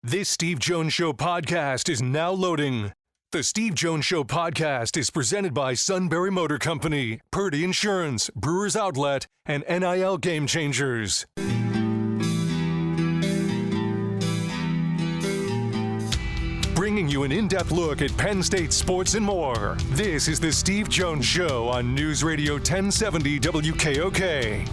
This Steve Jones Show podcast is now loading. The Steve Jones Show podcast is presented by Sunbury Motor Company, Purdy Insurance, Brewers Outlet, and NIL Game Changers. Bringing you an in-depth look at Penn State sports and more. This is the Steve Jones Show on News Radio 1070 WKOK.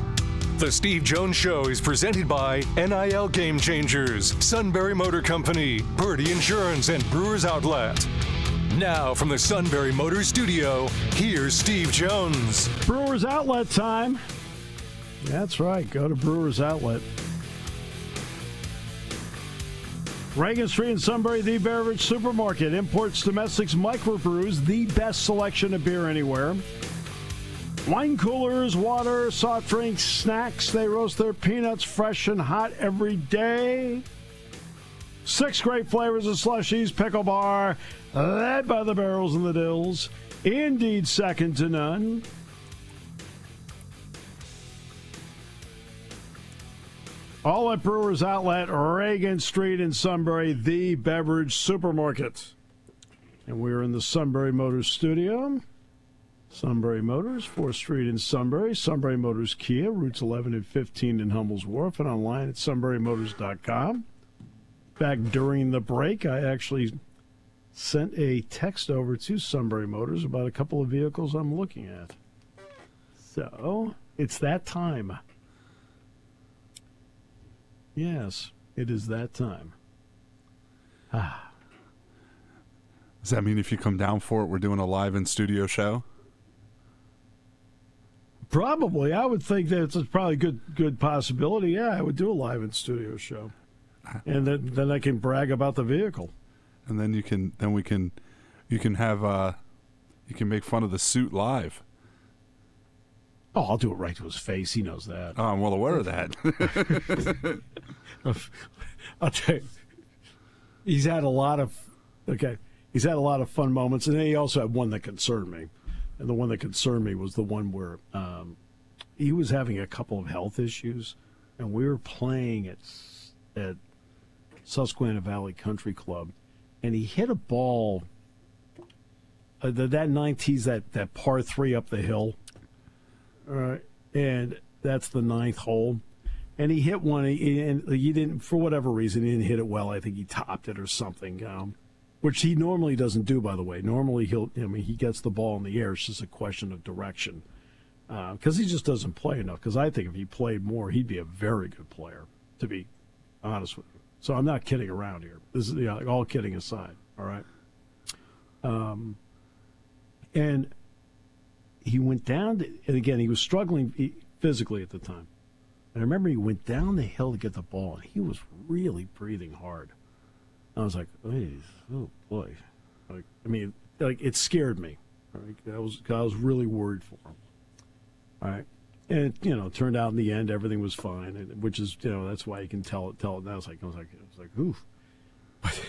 The Steve Jones Show is presented by NIL Game Changers, Sunbury Motor Company, Purdy Insurance, and Brewers Outlet. Now from the Sunbury Motors Studio, here's Steve Jones. Brewers Outlet time. That's right. Go to Brewers Outlet. Reagan Street in Sunbury, the beverage supermarket. Imports, domestics, microbrews, the best selection of beer anywhere. Wine coolers, water, soft drinks, snacks. They roast their peanuts fresh and hot every day. 6 great flavors of slushies, pickle bar, led by the barrels and the dills. Indeed, second to none. All at Brewers Outlet, Reagan Street in Sunbury, the beverage supermarket. And we're in the Sunbury Motors studio. Sunbury Motors, 4th Street in Sunbury. Sunbury Motors Kia, routes 11 and 15 in Hummel's Wharf, and online at sunburymotors.com. Back during the break, I actually sent a text over to Sunbury Motors about a couple of vehicles I'm looking at. So, it's that time. Yes, it is that time. Does that mean if you come down for it, we're doing a live in-studio show? Probably. I would think that it's probably a good possibility. Yeah, I would do a live in-studio show. And then I can brag about the vehicle. And then you can make fun of the suit live. Oh, I'll do it right to his face. He knows that. Oh, I'm well aware of that. I'll tell you, he's had a lot of fun moments, and then he also had one that concerned me. And the one that concerned me was the one where he was having a couple of health issues, and we were playing at Susquehanna Valley Country Club, and he hit a ball. That 9 tees that par 3 up the hill. All right, and that's the 9th hole. And he hit one, and he didn't, for whatever reason, he didn't hit it well. I think he topped it or something, which he normally doesn't do, by the way. Normally he gets the ball in the air. It's just a question of direction, because he just doesn't play enough. Because I think if he played more, he'd be a very good player, to be honest with you. So I'm not kidding around here. This is all kidding aside. All right, and he went down, and again, he was struggling physically at the time. And I remember he went down the hill to get the ball, and he was really breathing hard. I was like, oh boy. It scared me. Right? I was really worried for him. All right. And, it turned out in the end everything was fine, which is, that's why you can tell it now. I was like, oof. But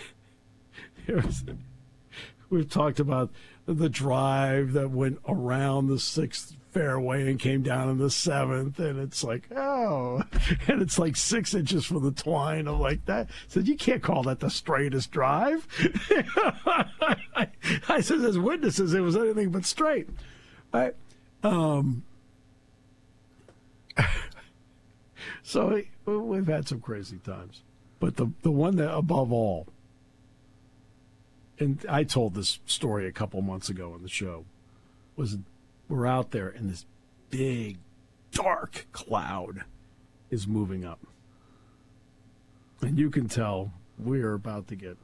we've talked about the drive that went around the 6th fairway and came down in the 7th, and it's like, and it's like 6 inches from the twine. I'm like, that. I said, you can't call that the straightest drive. I said, as witnesses, it was anything but straight. So we've had some crazy times, but the one that above all, and I told this story a couple months ago on the show, was we're out there and this big, dark cloud is moving up. And you can tell we're about to get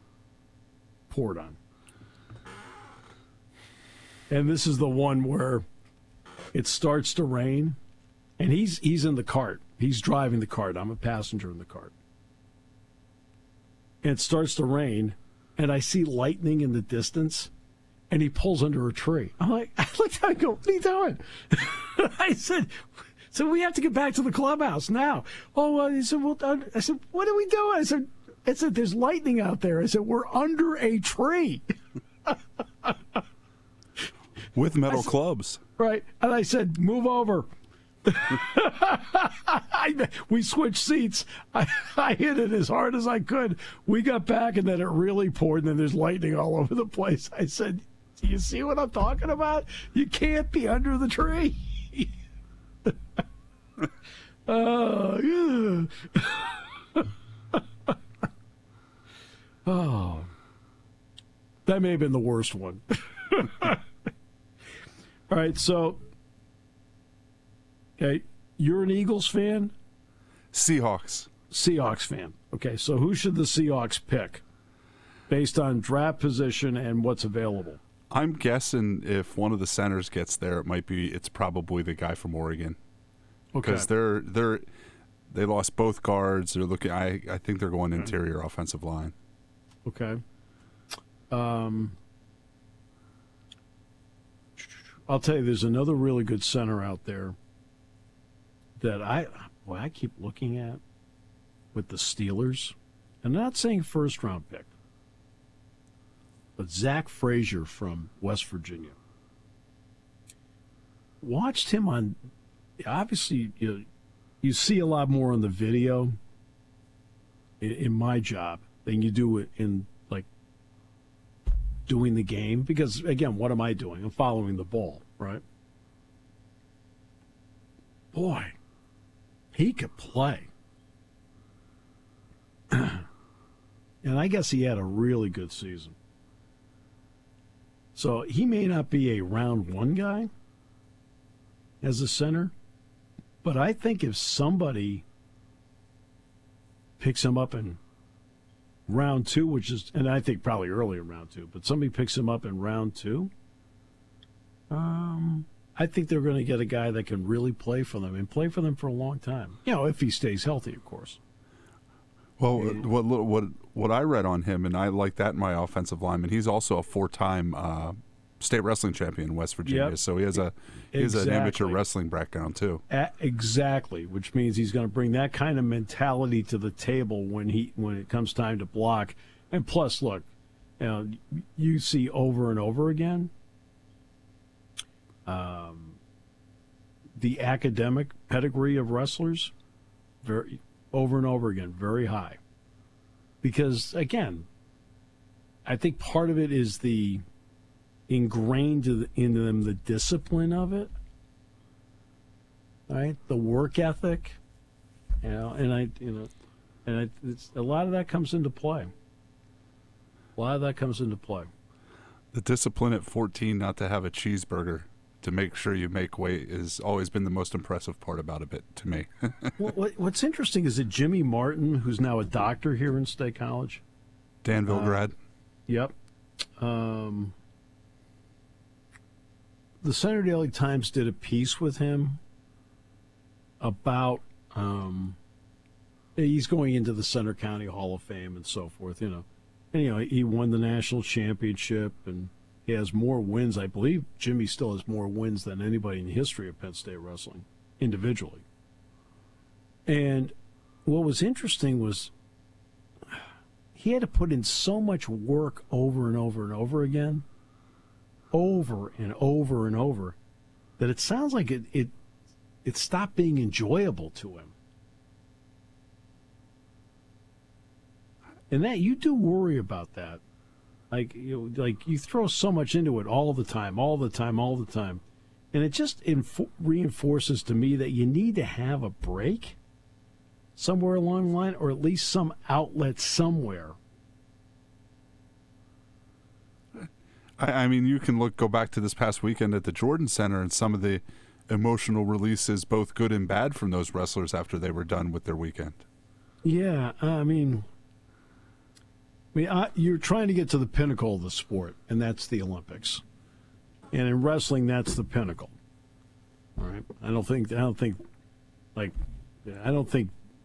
poured on. And this is the one where it starts to rain, and he's in the cart. He's driving the cart. I'm a passenger in the cart. And it starts to rain, and I see lightning in the distance, and he pulls under a tree. I'm like, I looked at him and go, what are you doing? I said, so we have to get back to the clubhouse now. He said, I said, what are we doing? I said, there's lightning out there. I said, we're under a tree. With metal clubs. Right. And I said, move over. We switched seats. I hit it as hard as I could. We got back, and then it really poured, and then there's lightning all over the place. I said, do you see what I'm talking about? You can't be under the tree. Oh, yeah. Oh, that may have been the worst one. All right, so, okay, you're an Eagles fan? Seahawks. Seahawks fan. Okay, so who should the Seahawks pick based on draft position and what's available? I'm guessing if one of the centers gets there, it's probably the guy from Oregon. Okay. Because they lost both guards. They're looking. I think they're going interior offensive line. Okay. I'll tell you, there's another really good center out there that I keep looking at with the Steelers. I'm not saying first round pick, but Zach Frazier from West Virginia. Watched him on. Obviously, you see a lot more on the video in my job than you do in like doing the game, because again, what am I doing? I'm following the ball, right? Boy, he could play. And I guess he had a really good season. So he may not be a round one guy as a center, but I think if somebody picks him up in round two, and I think probably early in round two, but somebody picks him up in round two, I think they're going to get a guy that can really play for them and play for them for a long time. If he stays healthy, of course. Well, what I read on him, and I like that in my offensive lineman, he's also a 4-time state wrestling champion in West Virginia. Yep. So he has an amateur wrestling background too. Exactly, which means he's going to bring that kind of mentality to the table when it comes time to block. And plus, look, you see over and over again the academic pedigree of wrestlers, over and over again, very high. Because, again, I think part of it is the ingrained into them the discipline of it, right? The work ethic, it's, a lot of that comes into play. The discipline at 14 not to have a cheeseburger to make sure you make weight has always been the most impressive part about it to me. What's interesting is that Jimmy Martin, who's now a doctor here in State College. Danville grad. Yep. The Center Daily Times did a piece with him about he's going into the Center County Hall of Fame and so forth, And he won the national championship and he has more wins. I believe Jimmy still has more wins than anybody in the history of Penn State wrestling, individually. And what was interesting was he had to put in so much work over and over and over again, over and over and over, that it sounds like it stopped being enjoyable to him. And that you do worry about that. Like you throw so much into it all the time, and it just reinforces to me that you need to have a break somewhere along the line, or at least some outlet somewhere. I mean, you can go back to this past weekend at the Jordan Center and some of the emotional releases, both good and bad, from those wrestlers after they were done with their weekend. Yeah, you're trying to get to the pinnacle of the sport, and that's the Olympics. And in wrestling, that's the pinnacle. All right. I don't think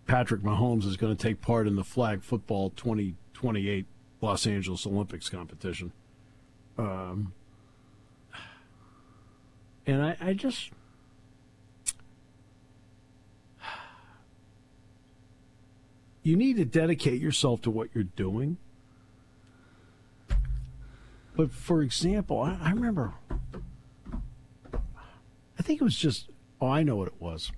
Patrick Mahomes is going to take part in the flag football 2028 Los Angeles Olympics competition. And I just. You need to dedicate yourself to what you're doing. But, for example, I remember, I think it was just Oh, I know what it was.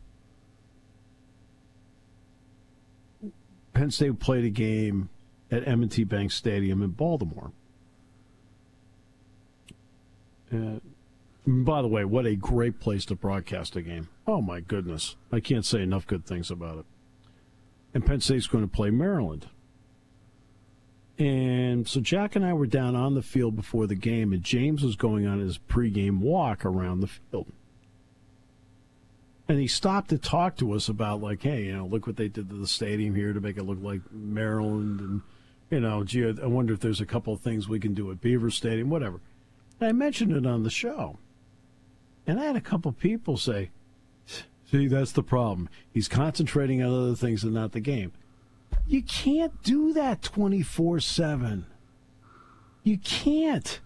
Penn State played a game at M&T Bank Stadium in Baltimore. By the way, what a great place to broadcast a game. Oh, my goodness. I can't say enough good things about it. And Penn State's going to play Maryland. And so Jack and I were down on the field before the game, and James was going on his pregame walk around the field. And he stopped to talk to us about, like, hey, look what they did to the stadium here to make it look like Maryland. And, gee, I wonder if there's a couple of things we can do at Beaver Stadium, whatever. And I mentioned it on the show. And I had a couple of people say, see, that's the problem. He's concentrating on other things and not the game. You can't do that 24/7. You can't.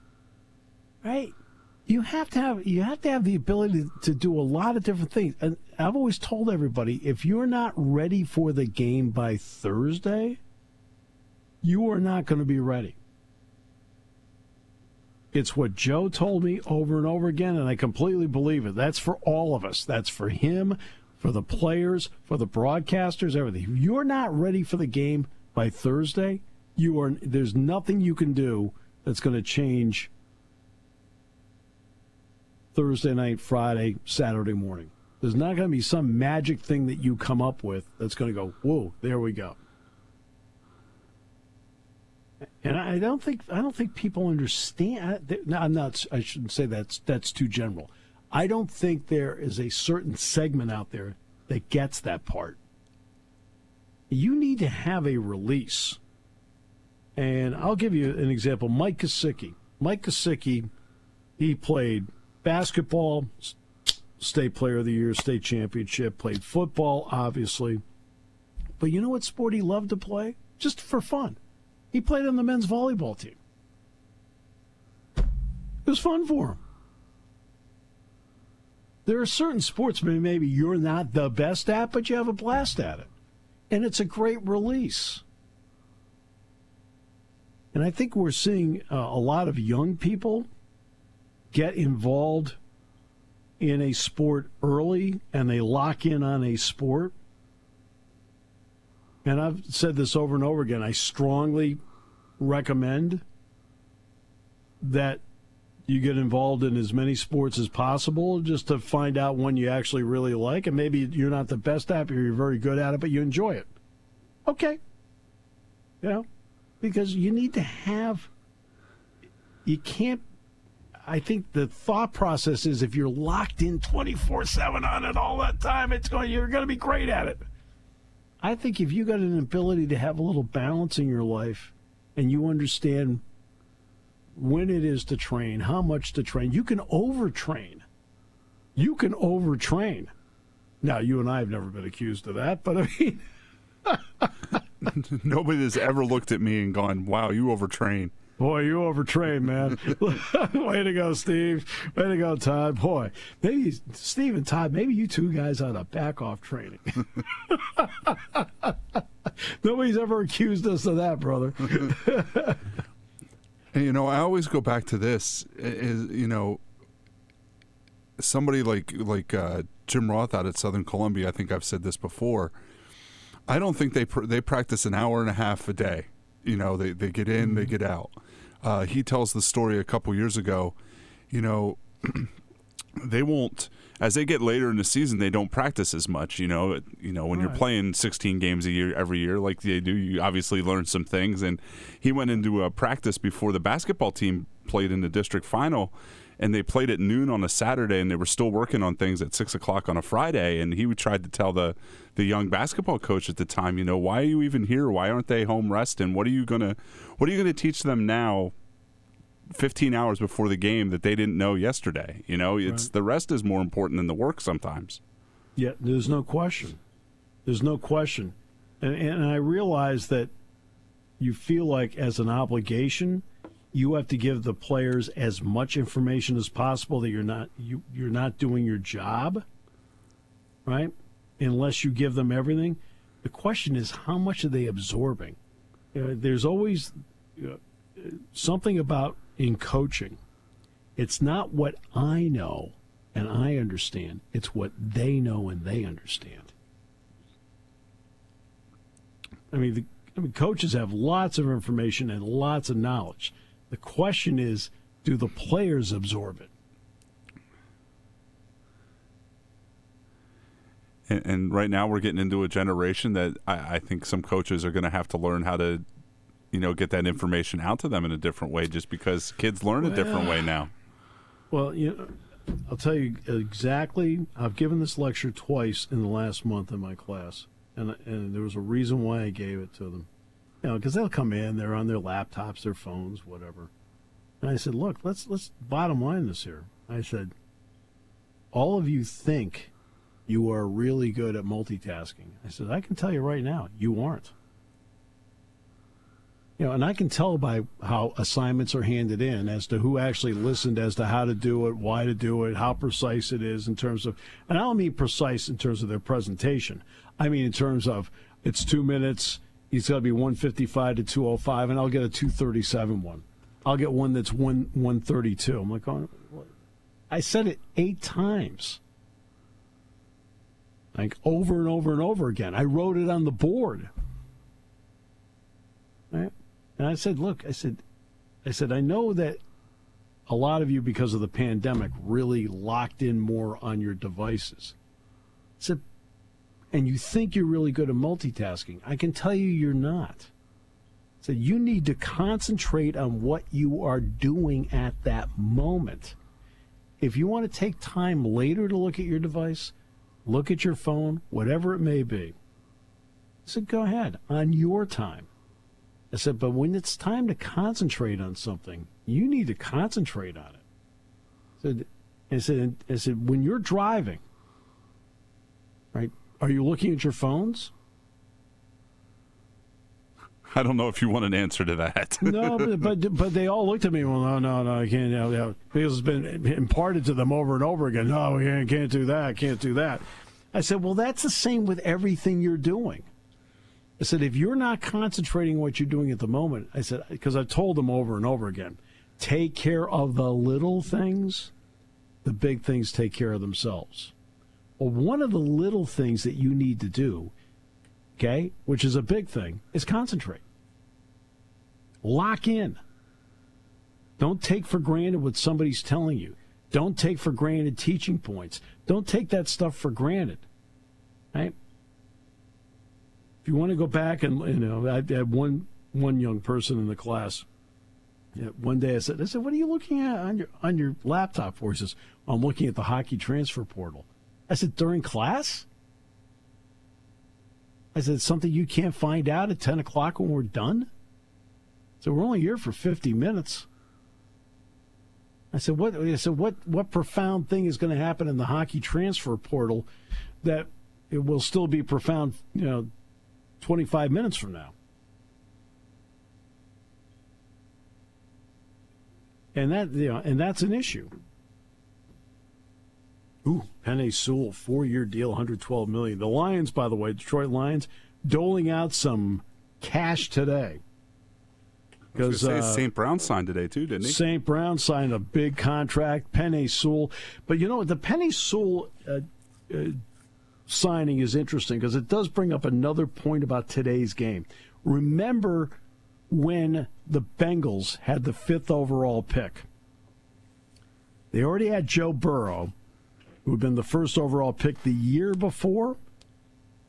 Right? You have to have the ability to do a lot of different things. And I've always told everybody, if you're not ready for the game by Thursday, you are not going to be ready. It's what Joe told me over and over again, and I completely believe it. That's for all of us. That's for him, for the players, for the broadcasters, everything. If you're not ready for the game by Thursday, there's nothing you can do that's going to change Thursday night, Friday, Saturday morning. There's not going to be some magic thing that you come up with that's going to go, whoa, there we go. And I don't think people understand. I shouldn't say that's too general. I don't think there is a certain segment out there that gets that part. You need to have a release. And I'll give you an example. Mike Gesicki. Mike Gesicki, he played basketball, state player of the year, state championship, played football, obviously. But you know what sport he loved to play? Just for fun. He played on the men's volleyball team. It was fun for him. There are certain sports maybe you're not the best at, but you have a blast at it. And it's a great release. And I think we're seeing a lot of young people get involved in a sport early, and they lock in on a sport. And I've said this over and over again. I strongly recommend that you get involved in as many sports as possible just to find out one you actually really like. And maybe you're not the best at it, or you're very good at it, but you enjoy it. Okay. Because you need to have, you can't, I think the thought process is if you're locked in 24/7 on it all that time, you're going to be great at it. I think if you got an ability to have a little balance in your life and you understand when it is to train, how much to train, you can overtrain. You can overtrain. Now, you and I have never been accused of that, but I mean... Nobody has ever looked at me and gone, wow, you overtrain. Boy, you overtrain, man. Way to go, Steve. Way to go, Todd. Boy, maybe Steve and Todd, maybe you two guys ought to back off training. Nobody's ever accused us of that, brother. And, I always go back to this. Somebody like Jim Roth out at Southern Columbia, I think I've said this before, I don't think they practice an hour and a half a day. They get in, they get out. He tells the story a couple years ago, they won't, as they get later in the season, they don't practice as much, when you're playing 16 games a year, every year, like they do, you obviously learn some things. And he went into a practice before the basketball team played in the district final, and they played at noon on a Saturday, and they were still working on things at 6 o'clock on a Friday. And he tried to tell the young basketball coach at the time, why are you even here? Why aren't they home resting? What are you gonna teach them now, 15 hours before the game, that they didn't know yesterday? It's the rest is more important than the work sometimes. Yeah, there's no question. There's no question. And I realize that you feel like as an obligation, you have to give the players as much information as possible that you're not doing your job, right? Unless you give them everything. The question is, how much are they absorbing? There's always something about in coaching. It's not what I know. and I understand. It's what they know and they understand. I mean, coaches have lots of information and lots of knowledge. The question is, do the players absorb it? And right now we're getting into a generation that I think some coaches are going to have to learn how to, get that information out to them in a different way, just because kids learn a different way now. Well, I'll tell you exactly. I've given this lecture twice in the last month in my class, and there was a reason why I gave it to them. Because they'll come in, they're on their laptops, their phones, whatever. And I said, look, let's bottom line this here. I said, all of you think you are really good at multitasking. I said, I can tell you right now, you aren't. And I can tell by how assignments are handed in as to who actually listened, as to how to do it, why to do it, how precise it is in terms of, and I don't mean precise in terms of their presentation. I mean in terms of, it's 2 minutes, it's got to be 155 to 205, and I'll get a 237 one. I'll get one that's 132. I'm like, oh, I said it 8 times. Like over and over and over again. I wrote it on the board. Right? And I said, look, I said, I know that a lot of you, because of the pandemic, really locked in more on your devices. I said, and you think you're really good at multitasking. I can tell you you're not. I said, you need to concentrate on what you are doing at that moment. If you want to take time later to look at your device, look at your phone, whatever it may be. I said, go ahead, on your time. I said, but when it's time to concentrate on something, you need to concentrate on it. I said, when you're driving, right, are you looking at your phones? I don't know if you want an answer to that. No, but they all looked at me. Well, no, I can't. Because it's been imparted to them over and over again. No, we can't do that. Can't do that. I said, well, that's the same with everything you're doing. I said, if you're not concentrating on what you're doing at the moment, I said, because I told them over and over again, take care of the little things. The big things take care of themselves. Well, one of the little things that you need to do, okay, which is a big thing, is concentrate. Lock in. Don't take for granted what somebody's telling you. Don't take for granted teaching points. Don't take that stuff for granted. Right? If you want to go back and, I had one young person in the class. One day I said, what are you looking at on your laptop for? He says, I'm looking at the hockey transfer portal. I said, during class? I said, something you can't find out at 10 o'clock when we're done? So we're only here for 50 minutes. I said, what profound thing is going to happen in the hockey transfer portal that it will still be profound, 25 minutes from now? And that's an issue. Ooh, Penei Sewell, 4-year deal, $112 million. The Lions, by the way, Detroit Lions, doling out some cash today. Because St. Brown signed today, too, didn't he? St. Brown signed a big contract, Penei Sewell. But, the Penei Sewell signing is interesting because it does bring up another point about today's game. Remember when the Bengals had the 5th overall pick. They already had Joe Burrow, who had been the 1st overall pick the year before.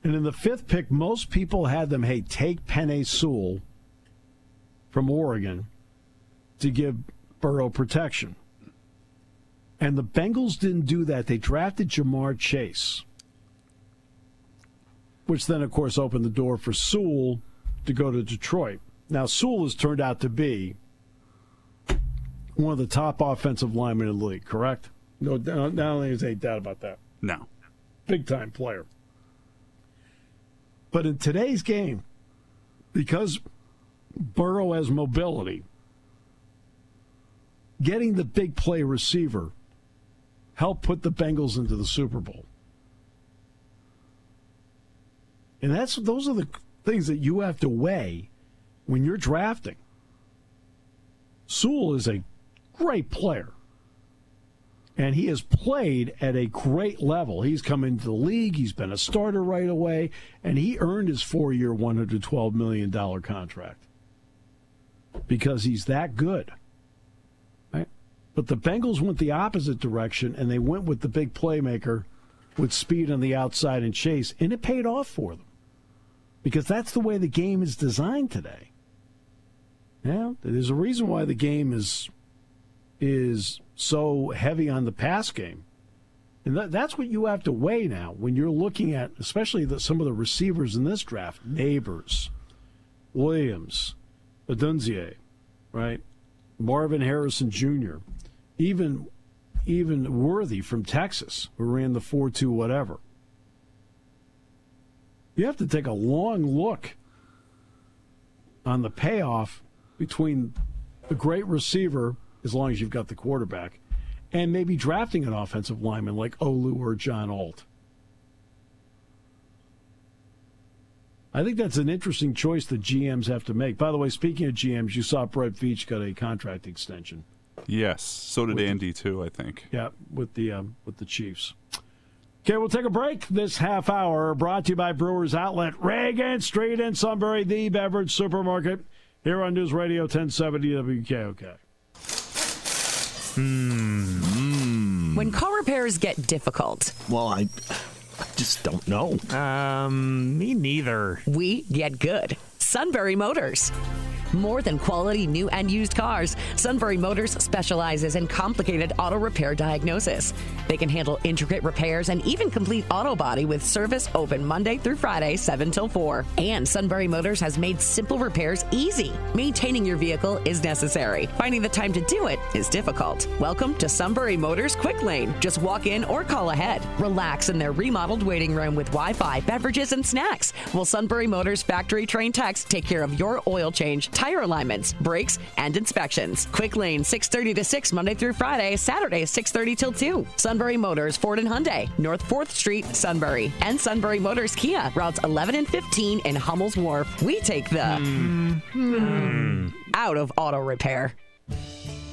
And in the 5th pick, most people had them, hey, take Penei Sewell from Oregon to give Burrow protection. And the Bengals didn't do that. They drafted Jamar Chase, which then, of course, opened the door for Sewell to go to Detroit. Now, Sewell has turned out to be one of the top offensive linemen in the league, correct? No, not only is there any doubt about that. No. Big-time player. But in today's game, because Burrow has mobility, getting the big play receiver helped put the Bengals into the Super Bowl. And those are the things that you have to weigh when you're drafting. Sewell is a great player. And he has played at a great level. He's come into the league. He's been a starter right away. And he earned his 4-year, $112 million contract because he's that good. Right? But the Bengals went the opposite direction, and they went with the big playmaker with speed on the outside and chase, and it paid off for them because that's the way the game is designed today. Yeah, there's a reason why the game is so heavy on the pass game. And that's what you have to weigh now when you're looking at, especially some of the receivers in this draft, Neighbors, Williams, Odunze, right? Marvin Harrison Jr., even Worthy from Texas, who ran the 4.2 whatever. You have to take a long look on the payoff between the great receiver, as long as you've got the quarterback, and maybe drafting an offensive lineman like Olu or John Alt. I think that's an interesting choice that GMs have to make. By the way, speaking of GMs, you saw Brett Veach got a contract extension. Yes, so did Andy too, I think. Yeah, with the Chiefs. Okay, we'll take a break. This half hour brought to you by Brewers Outlet, Reagan Street in Sunbury, the beverage supermarket, here on News Radio 1070 WKOK. When car repairs get difficult. Well, I just don't know. Me neither. We get good. Sunbury Motors. More than quality new and used cars, Sunbury Motors specializes in complicated auto repair diagnosis. They can handle intricate repairs and even complete auto body with service open Monday through Friday, 7 till 4. And Sunbury Motors has made simple repairs easy. Maintaining your vehicle is necessary. Finding the time to do it is difficult. Welcome to Sunbury Motors Quick Lane. Just walk in or call ahead. Relax in their remodeled waiting room with Wi-Fi, beverages, and snacks. While Sunbury Motors factory-trained techs take care of your oil change, tire alignments, brakes, and inspections. Quick Lane, 6:30 to 6, Monday through Friday, Saturday, 6:30 till 2. Sunbury Motors, Ford and Hyundai, North 4th Street, Sunbury. And Sunbury Motors Kia, routes 11 and 15 in Hummel's Wharf. We take the out of auto repair.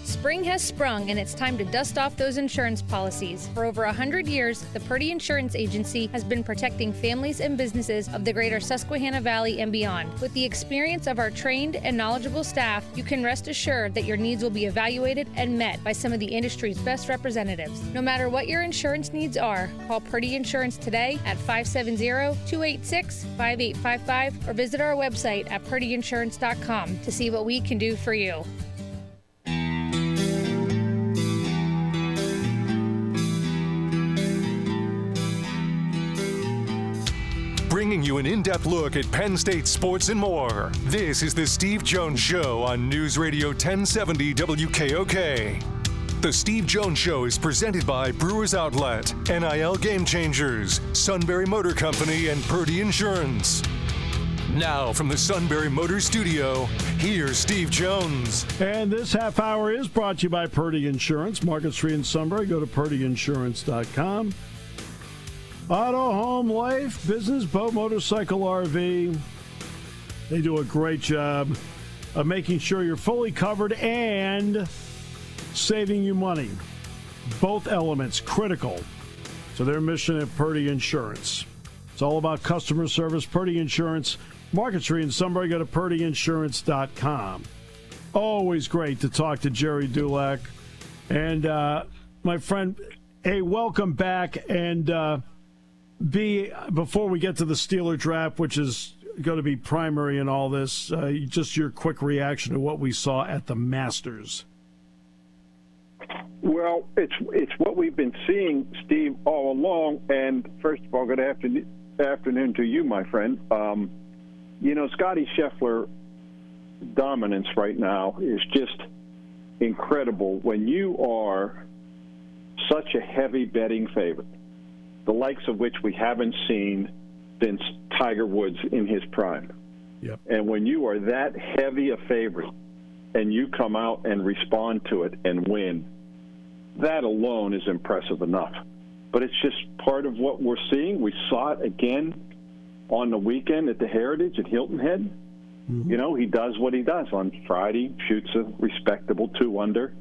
Spring has sprung, and it's time to dust off those insurance policies. For over 100 years, the Purdy Insurance Agency has been protecting families and businesses of the greater Susquehanna Valley and beyond. With the experience of our trained and knowledgeable staff, you can rest assured that your needs will be evaluated and met by some of the industry's best representatives. No matter what your insurance needs are, call Purdy Insurance today at 570-286-5855 or visit our website at purdyinsurance.com to see what we can do for you. Bringing you an in-depth look at Penn State sports and more. This is the Steve Jones Show on News Radio 1070 WKOK. The Steve Jones Show is presented by Brewers Outlet, NIL Game Changers, Sunbury Motor Company, and Purdy Insurance. Now from the Sunbury Motor Studio, here's Steve Jones. And this half hour is brought to you by Purdy Insurance, Market Street in Sunbury. Go to purdyinsurance.com. Auto, home, life, business, boat, motorcycle, RV. They do a great job of making sure you're fully covered and saving you money. Both elements critical to their mission at Purdy Insurance. It's all about customer service. Purdy Insurance, Market Street in Sunbury. Go to purdyinsurance.com. Always great to talk to Gerry Dulac. And my friend, hey, welcome back. And before we get to the Steeler draft, which is going to be primary in all this, just your quick reaction to what we saw at the Masters. Well, it's what we've been seeing, Steve, all along. And first of all, good afternoon to you, my friend. Scotty Scheffler dominance right now is just incredible when you are such a heavy betting favorite, the likes of which we haven't seen since Tiger Woods in his prime. Yep. And when you are that heavy a favorite and you come out and respond to it and win, that alone is impressive enough. But it's just part of what we're seeing. We saw it again on the weekend at the Heritage at Hilton Head. Mm-hmm. He does what he does. On Friday, shoots a respectable 2 under.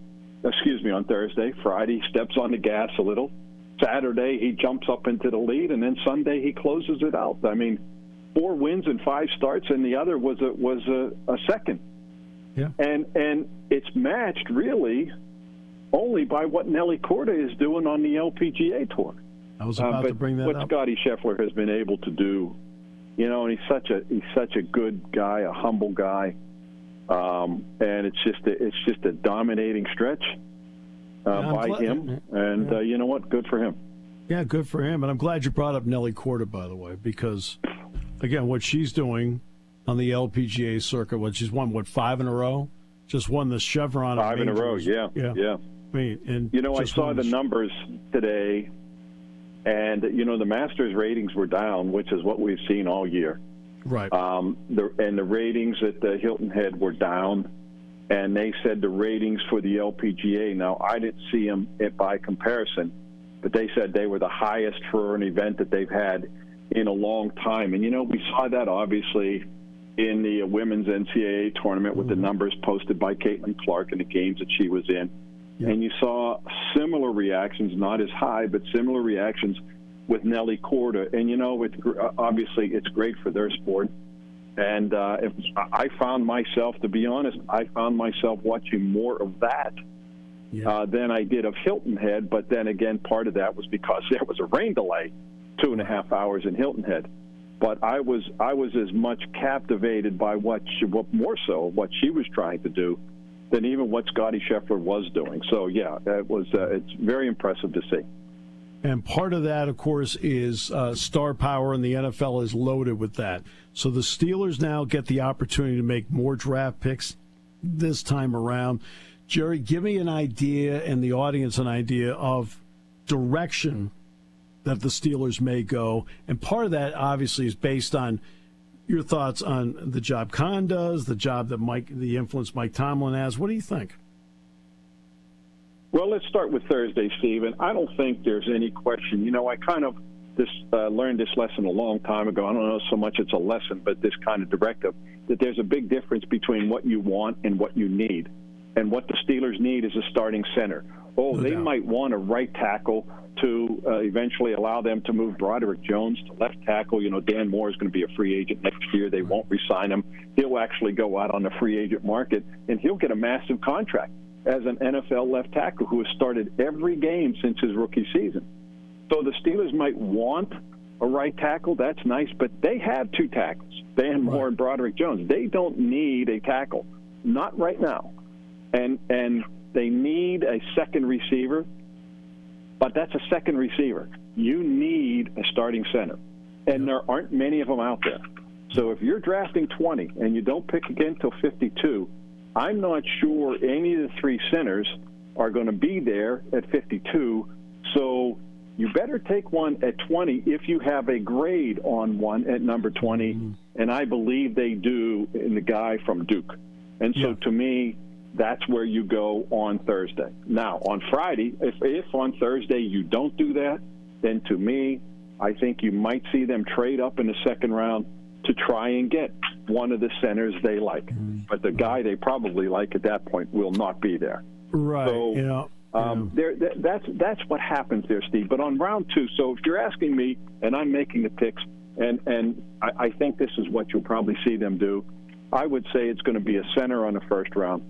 on Thursday. Friday, he steps on the gas a little. Saturday, he jumps up into the lead, and then Sunday he closes it out. I mean, 4 wins and 5 starts, and the other was a second. Yeah. And it's matched really only by what Nelly Korda is doing on the LPGA Tour. I was about to bring that up. What Scottie Scheffler has been able to do, and he's such a good guy, a humble guy, and it's just a dominating stretch by him. And you know what? Good for him. Yeah, good for him. And I'm glad you brought up Nelly Korda, by the way, because again, what she's doing on the LPGA circuit, she's won 5 in a row. Just won the Chevron. 5 in a row. Yeah. I mean, and I saw the numbers today. And, the Masters ratings were down, which is what we've seen all year. Right. The ratings at the Hilton Head were down, and they said the ratings for the LPGA, now I didn't see them by comparison, but they said they were the highest for an event that they've had in a long time. And, we saw that obviously in the women's NCAA tournament with the numbers posted by Caitlin Clark and the games that she was in. Yeah. And you saw similar reactions, not as high, but similar reactions with Nelly Korda. And, obviously it's great for their sport. And I found myself, to be honest, watching more of that than I did of Hilton Head. But then again, part of that was because there was a rain delay, 2.5 hours in Hilton Head. But I was as much captivated by what she was trying to do than even what Scottie Scheffler was doing. So, it's very impressive to see. And part of that, of course, is star power, and the NFL is loaded with that. So the Steelers now get the opportunity to make more draft picks this time around. Gerry, give me an idea, and the audience an idea, of direction that the Steelers may go. And part of that, obviously, is based on your thoughts on the job Khan does, the job that the influence Mike Tomlin has. What do you think? Well, let's start with Thursday, Stephen. I don't think there's any question. I kind of learned this lesson a long time ago. I don't know so much it's a lesson, but this kind of directive, that there's a big difference between what you want and what you need. And what the Steelers need is a starting center. They might want a right tackle to eventually allow them to move Broderick Jones to left tackle. Dan Moore is going to be a free agent next year. They won't re-sign him. He'll actually go out on the free agent market, and he'll get a massive contract as an NFL left tackle who has started every game since his rookie season. So the Steelers might want a right tackle. That's nice, but they have 2 tackles, Dan Moore and Broderick Jones. They don't need a tackle, not right now. And they need a second receiver, but that's a second receiver. You need a starting center, and there aren't many of them out there. So if you're drafting 20 and you don't pick again till 52, I'm not sure any of the 3 centers are going to be there at 52. So you better take one at 20 if you have a grade on one at number 20, and I believe they do in the guy from Duke. And so to me, that's where you go on Thursday. Now, on Friday, if on Thursday you don't do that, then to me, I think you might see them trade up in the second round to try and get one of the centers they like. But the guy they probably like at that point will not be there. Right. So, that's what happens there, Steve. But on round 2, so if you're asking me, and I'm making the picks, and I think this is what you'll probably see them do, I would say it's going to be a center on the first round.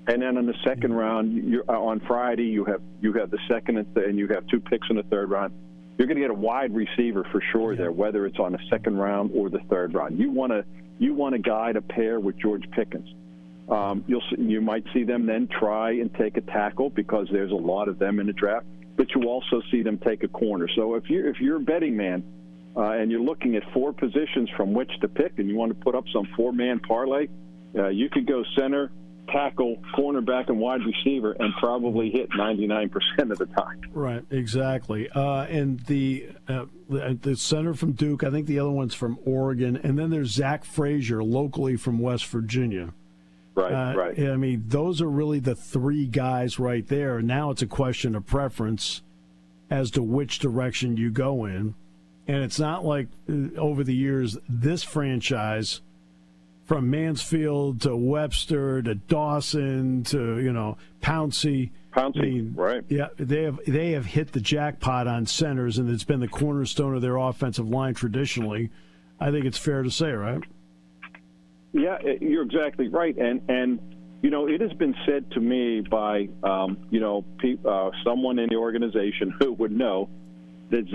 And then in the second round, on Friday, you have the second and you have 2 picks in the third round. You're going to get a wide receiver for sure there, whether it's on the second round or the third round. You want a guy to pair with George Pickens. You might see them then try and take a tackle because there's a lot of them in the draft, but you also see them take a corner. So if you're a betting man and you're looking at 4 positions from which to pick, and you want to put up some 4-man parlay, you could go center, tackle, cornerback, and wide receiver, and probably hit 99% of the time. Right, exactly. And the center from Duke, I think the other one's from Oregon, and then there's Zach Frazier, locally from West Virginia. Right. I mean, those are really the 3 guys right there. Now it's a question of preference as to which direction you go in. And it's not like over the years, this franchise from Mansfield to Webster to Dawson to Pouncey. Right? Yeah, they have hit the jackpot on centers, and it's been the cornerstone of their offensive line traditionally. I think it's fair to say, right? Yeah, you're exactly right, and it has been said to me by someone in the organization who would know that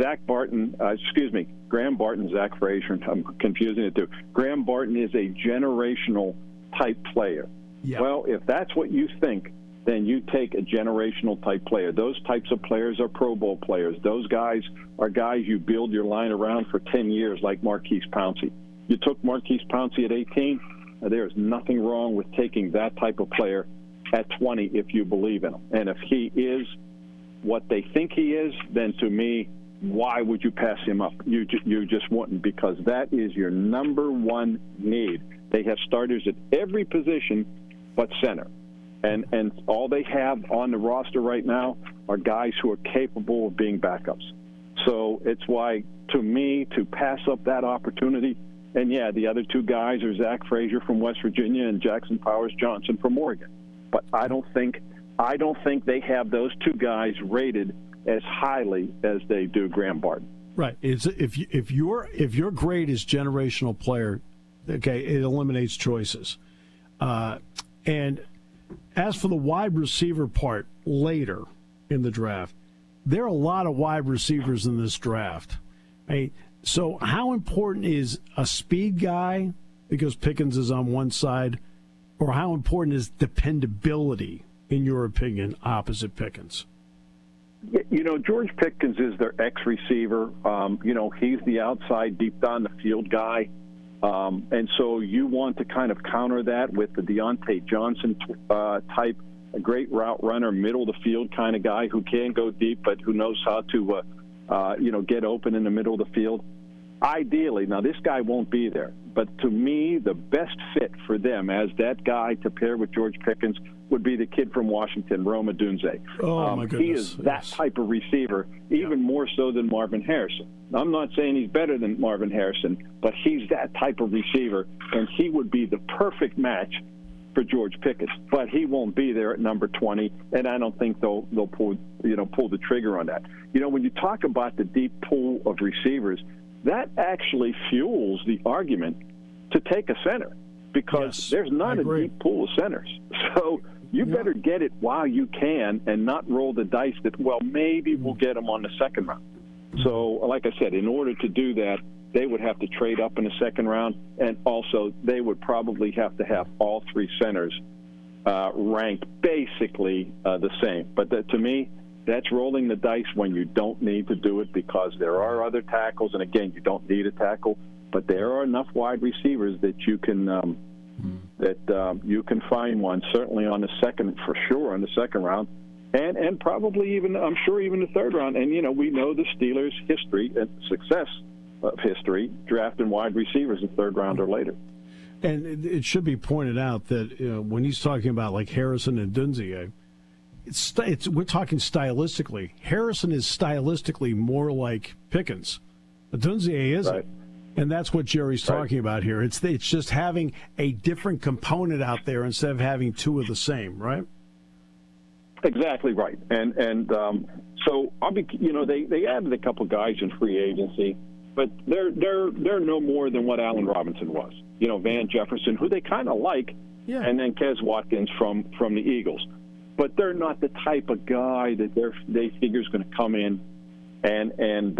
Graham Barton, Zach Frazier, I'm confusing it too. Graham Barton is a generational type player. Yeah. Well, if that's what you think, then you take a generational type player. Those types of players are Pro Bowl players. Those guys are guys you build your line around for 10 years, like Marquise Pouncey. You took Marquise Pouncey at 18. There's nothing wrong with taking that type of player at 20 if you believe in him. And if he is what they think he is, then to me, why would you pass him up? You just wouldn't, because that is your number one need. They have starters at every position but center. And all they have on the roster right now are guys who are capable of being backups. So it's why, to me, to pass up that opportunity, and yeah, the other two guys are Zach Frazier from West Virginia and Jackson Powers Johnson from Oregon. But I don't think they have those two guys rated as highly as they do Graham Barton. Right. If your grade is generational player, okay, it eliminates choices. And as for the wide receiver part later in the draft, there are a lot of wide receivers in this draft. Right? So how important is a speed guy, because Pickens is on one side, or how important is dependability, in your opinion, opposite Pickens? George Pickens is their X-receiver. He's the outside, deep down the field guy. And so you want to kind of counter that with the Deontay Johnson type, a great route runner, middle of the field kind of guy who can go deep but who knows how to, get open in the middle of the field. Ideally, now this guy won't be there, but to me, the best fit for them as that guy to pair with George Pickens would be the kid from Washington, Rome Odunze. Oh, my goodness. He is that type of receiver, even more so than Marvin Harrison. I'm not saying he's better than Marvin Harrison, but he's that type of receiver, and he would be the perfect match for George Pickens. But he won't be there at number 20, and I don't think they'll pull the trigger on that. When you talk about the deep pool of receivers, that actually fuels the argument to take a center, because there's not a deep pool of centers. So you better get it while you can and not roll the dice that, well, maybe we'll get them on the second round. So, like I said, in order to do that, they would have to trade up in the second round, and also they would probably have to have all three centers ranked basically the same. But to me, that's rolling the dice when you don't need to do it, because there are other tackles, and again, you don't need a tackle, but there are enough wide receivers that you can you can find one, certainly on the second, for sure, on the second round, and probably even, I'm sure, even the third round. And we know the Steelers' history and success of history drafting wide receivers in third round or later. And it should be pointed out that when he's talking about like Harrison and Dunze, we're talking stylistically. Harrison is stylistically more like Pickens. Dunze isn't. Right. And that's what Gerry's talking about here. It's just having a different component out there instead of having two of the same, right? Exactly right. And so I'll be, they added a couple guys in free agency, but they're no more than what Allen Robinson was. Van Jefferson, who they kind of like, and then Kez Watkins from the Eagles. But they're not the type of guy that they figure is going to come in and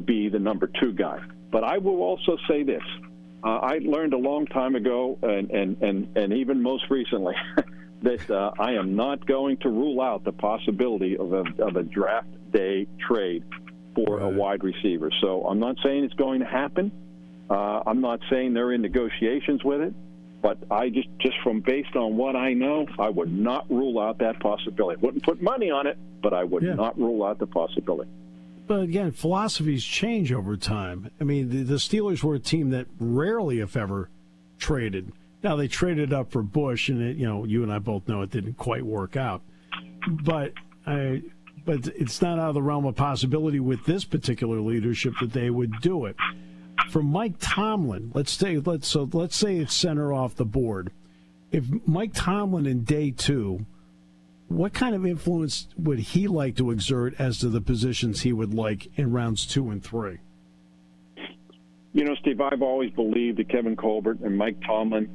be the number two guy. But I will also say this: I learned a long time ago, and even most recently, that I am not going to rule out the possibility of a draft day trade for a wide receiver. So I'm not saying it's going to happen. I'm not saying they're in negotiations with it. But I just from based on what I know, I would not rule out that possibility. Wouldn't put money on it, but I would not rule out the possibility. But again, philosophies change over time. I mean, the Steelers were a team that rarely, if ever, traded. Now, they traded up for Bush, and you and I both know it didn't quite work out. But it's not out of the realm of possibility with this particular leadership that they would do it. for Mike Tomlin, let's say it's center off the board. If Mike Tomlin in day 2, what kind of influence would he like to exert as to the positions he would like in rounds 2 and 3? Steve, I've always believed that Kevin Colbert and Mike Tomlin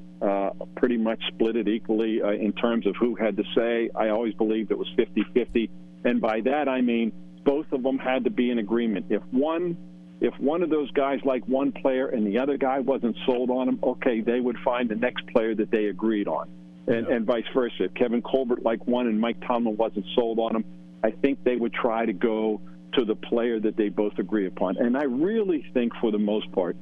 pretty much split it equally in terms of who had to say. I always believed it was 50-50. And by that, I mean both of them had to be in agreement. If one of those guys liked one player and the other guy wasn't sold on him, okay, they would find the next player that they agreed on. And vice versa. If Kevin Colbert liked one and Mike Tomlin wasn't sold on him, I think they would try to go to the player that they both agree upon. And I really think for the most part,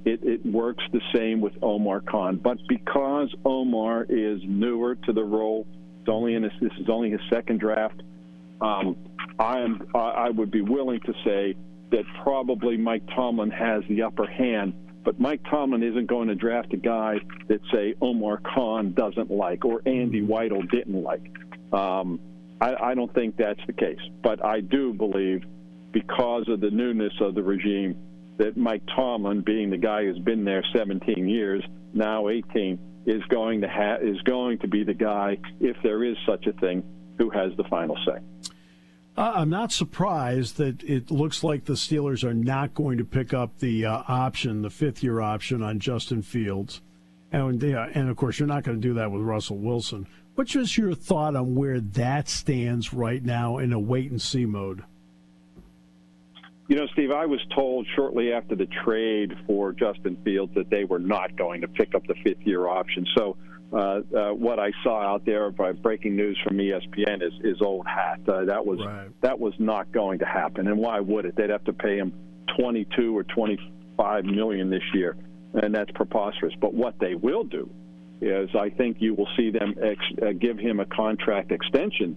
it works the same with Omar Khan. But because Omar is newer to the role, this is only his second draft, I would be willing to say that probably Mike Tomlin has the upper hand. But Mike Tomlin isn't going to draft a guy that, say, Omar Khan doesn't like or Andy Weidel didn't like. I don't think that's the case. But I do believe, because of the newness of the regime, that Mike Tomlin, being the guy who's been there 17 years, now 18, is going to be the guy, if there is such a thing, who has the final say. I'm not surprised that it looks like the Steelers are not going to pick up the option, the fifth-year option on Justin Fields. And of course, you're not going to do that with Russell Wilson. What's just your thought on where that stands right now in a wait-and-see mode? Steve, I was told shortly after the trade for Justin Fields that they were not going to pick up the fifth-year option. So what I saw out there by breaking news from ESPN is old hat. That was not going to happen. And why would it? They'd have to pay him $22 or $25 million this year, and that's preposterous. But what they will do is I think you will see them give him a contract extension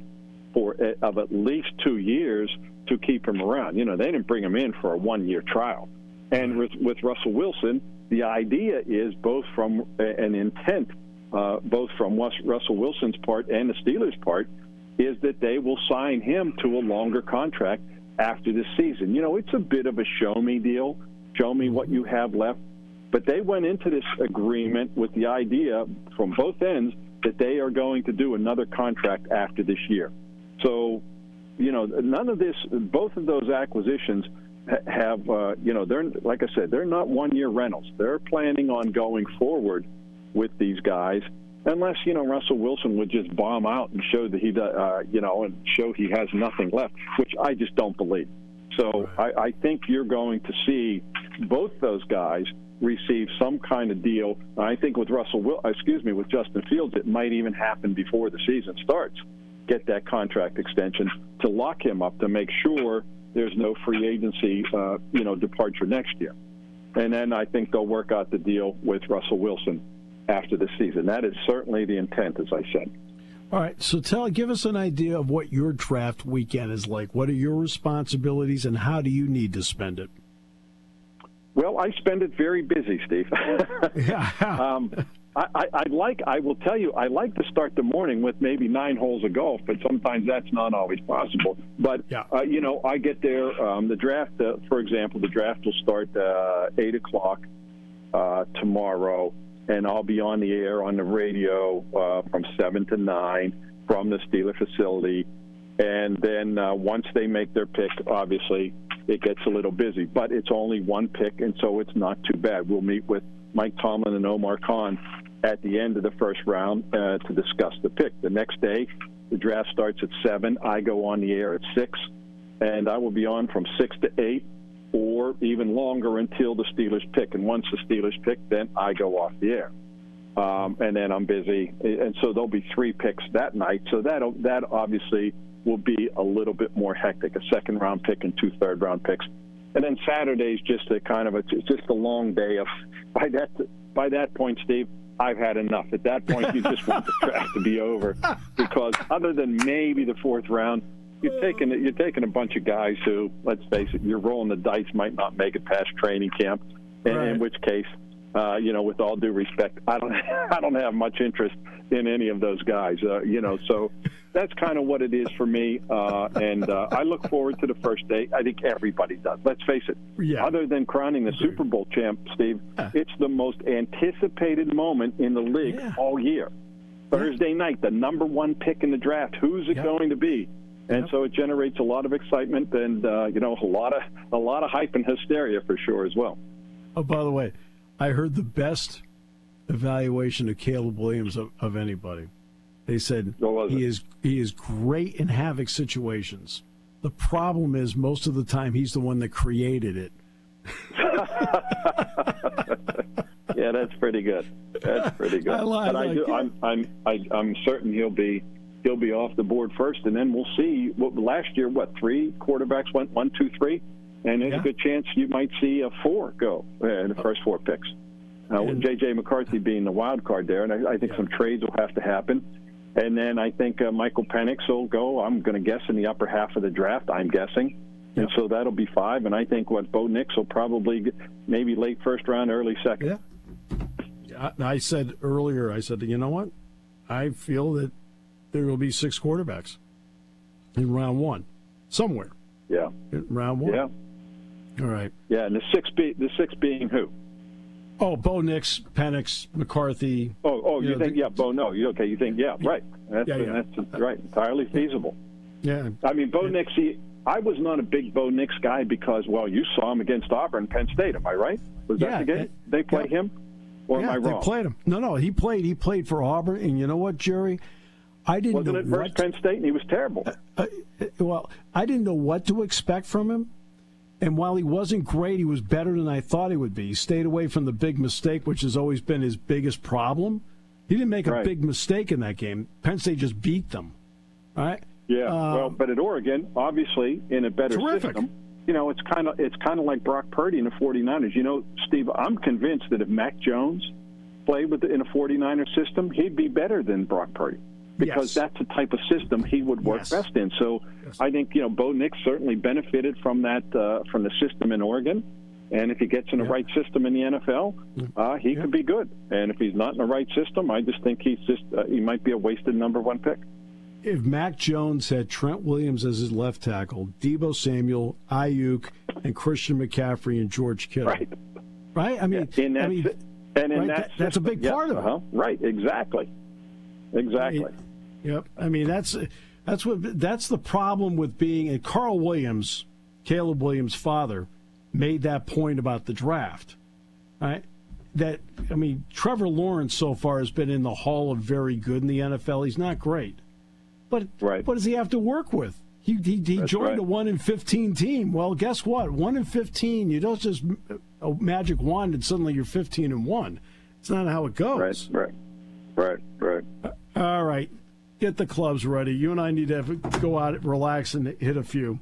of at least 2 years to keep him around. They didn't bring him in for a one-year trial. And with Russell Wilson, the idea is both from an intent, both from Russell Wilson's part and the Steelers' part, is that they will sign him to a longer contract after this season. It's a bit of a show-me deal. Show me what you have left. But they went into this agreement with the idea from both ends that they are going to do another contract after this year. So, none of this, both of those acquisitions have, they're, like I said, they're not one-year rentals. They're planning on going forward with these guys, unless, Russell Wilson would just bomb out and show that and show he has nothing left, which I just don't believe. So I think you're going to see both those guys receive some kind of deal. I think with with Justin Fields, it might even happen before the season starts. Get that contract extension to lock him up to make sure there's no free agency, departure next year. And then I think they'll work out the deal with Russell Wilson after the season. That is certainly the intent, as I said. All right, so give us an idea of what your draft weekend is like. What are your responsibilities, and how do you need to spend it? Well, I spend it very busy, Steve. I will tell you, I like to start the morning with maybe 9 holes of golf, but sometimes that's not always possible. But, I get there. The draft, for example, the draft will start 8 o'clock tomorrow, and I'll be on the air on the radio from 7 to 9 from the Steeler facility. And then once they make their pick, obviously, it gets a little busy. But it's only one pick, and so it's not too bad. We'll meet with Mike Tomlin and Omar Khan at the end of the first round to discuss the pick. The next day, the draft starts at 7. I go on the air at 6, and I will be on from 6 to 8 or even longer until the Steelers pick. And once the Steelers pick, then I go off the air. And then I'm busy. And so there'll be 3 picks that night. So that obviously will be a little bit more hectic, a second-round pick and 2 third-round picks. And then Saturday's just just a long day of by that point, Steve, I've had enough. At that point, you just want the draft to be over, because other than maybe the 4th round, you're taking a bunch of guys who, let's face it, you're rolling the dice, might not make it past training camp, and in which case, with all due respect, I don't have much interest in any of those guys. So that's kind of what it is for me. And I look forward to the first day. I think everybody does. Let's face it. Yeah. Other than crowning the Super Bowl champ, Steve, it's the most anticipated moment in the league all year. Thursday night, the number one pick in the draft. Who's it going to be? And so it generates a lot of excitement and a lot of hype and hysteria for sure as well. Oh, by the way, I heard the best evaluation of Caleb Williams of anybody. They said he is great in havoc situations. The problem is most of the time he's the one that created it. Yeah, that's pretty good. That's pretty good. I'm certain he'll be off the board first, and then we'll see. Last year, 3 quarterbacks went 1, 2, 3, and there's a good chance you might see 4 go in the first 4 picks. J.J. McCarthy being the wild card there, and I think some trades will have to happen. And then I think Michael Penix will go, I'm going to guess, in the upper half of the draft, I'm guessing. And so that'll be 5. And I think Bo Nix will probably maybe late first round, early second. Yeah. I said earlier, you know what? I feel that there will be 6 quarterbacks in round 1 somewhere. Yeah. In round 1. Yeah. All right. Yeah, and the six being who? Oh, Bo Nix, Penix, McCarthy. You think, Bo, no. You think, right. That's right. Entirely feasible. Yeah. I mean, Bo Nix, I was not a big Bo Nix guy because, you saw him against Auburn, Penn State. Am I right? Was that the game? They play him? Or am I wrong? They played him. No, he played. He played for Auburn. And you know what, Jerry? Wasn't it versus Penn State, and he was terrible? I didn't know what to expect from him. And while he wasn't great, he was better than I thought he would be. He stayed away from the big mistake, which has always been his biggest problem. He didn't make a big mistake in that game. Penn State just beat them. All right? Yeah, but at Oregon, obviously, in a better system, it's kind of like Brock Purdy in the 49ers. Steve, I'm convinced that if Mac Jones played in a 49er system, he'd be better than Brock Purdy. Because that's the type of system he would work best in. So I think Bo Nix certainly benefited from that from the system in Oregon, and if he gets in the right system in the NFL, he could be good. And if he's not in the right system, I just think he might be a wasted number 1 pick. If Mac Jones had Trent Williams as his left tackle, Deebo Samuel, Ayuk, and Christian McCaffrey and George Kittle, right? I mean, that's a big part of it. Right? Exactly. Yep. I mean, that's the problem with being. And Carl Williams, Caleb Williams' father, made that point about the draft, right? Trevor Lawrence so far has been in the Hall of Very Good in the NFL. He's not great, but what does he have to work with? He joined a 1-15 team. Well, guess what? 1-15. You don't just a magic wand and suddenly you're 15-1. It's not how it goes. Right. All right. Get the clubs ready. You and I need to go out, relax, and hit a few.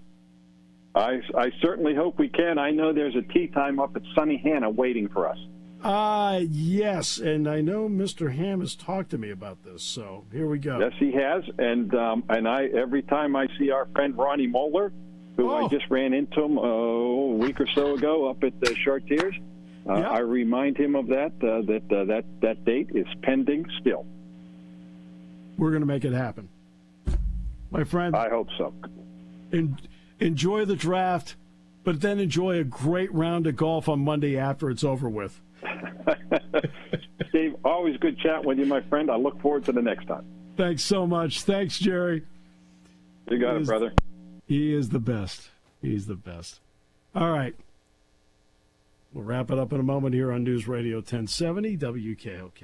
I certainly hope we can. I know there's a tea time up at Sunny Hannah waiting for us. Yes, and I know Mr. Ham has talked to me about this, so here we go. Yes, he has, and I every time I see our friend Ronnie Moeller, who I just ran into him a week or so ago up at the Chartiers, I remind him of that date is pending still. We're going to make it happen. My friend. I hope so. Enjoy the draft, but then enjoy a great round of golf on Monday after it's over with. Steve, always good chat with you, my friend. I look forward to the next time. Thanks so much. Thanks, Gerry. You got it, brother. He is the best. He's the best. All right. We'll wrap it up in a moment here on News Radio 1070 WKOK.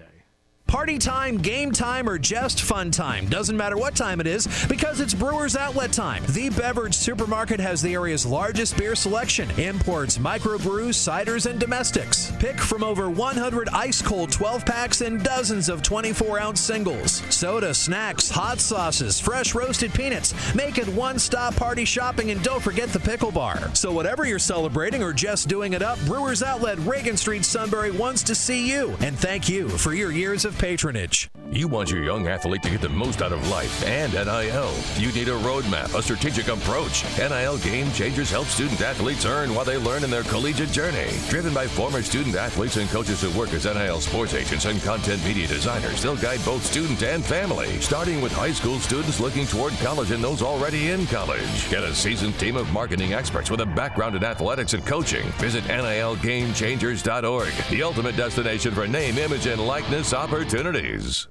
Party time, game time, or just fun time. Doesn't matter what time it is because it's Brewers Outlet time. The Beverage Supermarket has the area's largest beer selection. Imports, microbrews, ciders, and domestics. Pick from over 100 ice-cold 12-packs and dozens of 24-ounce singles. Soda, snacks, hot sauces, fresh roasted peanuts. Make it one-stop party shopping, and don't forget the pickle bar. So whatever you're celebrating or just doing it up, Brewers Outlet, Reagan Street, Sunbury wants to see you. And thank you for your years of patronage. You want your young athlete to get the most out of life and NIL. You need a roadmap, a strategic approach. NIL Game Changers help student athletes earn while they learn in their collegiate journey. Driven by former student athletes and coaches who work as NIL sports agents and content media designers, they'll guide both student and family, starting with high school students looking toward college and those already in college. Get a seasoned team of marketing experts with a background in athletics and coaching. Visit NILGameChangers.org, the ultimate destination for name, image, and likeness opportunities.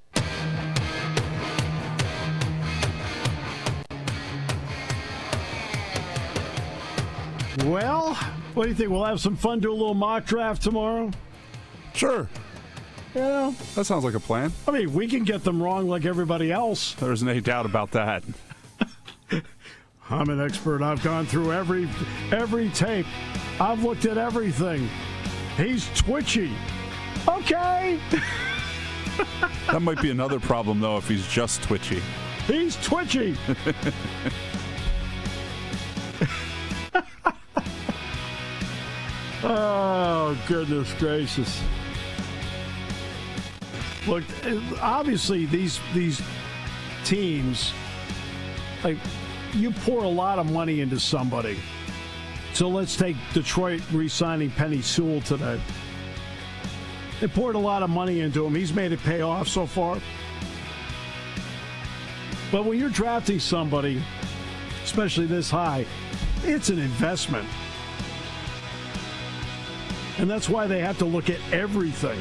Well, what do you think? We'll have some fun, do a little mock draft tomorrow? Sure. Yeah. That sounds like a plan. I mean, we can get them wrong like everybody else. There's no doubt about that. I'm an expert. I've gone through every tape. I've looked at everything. He's twitchy. Okay. That might be another problem, though, if he's just twitchy. He's twitchy. Oh, goodness gracious. Look, obviously these teams, like, you pour a lot of money into somebody. So let's take Detroit re-signing Penny Sewell today. They poured a lot of money into him. He's made it pay off so far. But when you're drafting somebody, especially this high, it's an investment. And that's why they have to look at everything.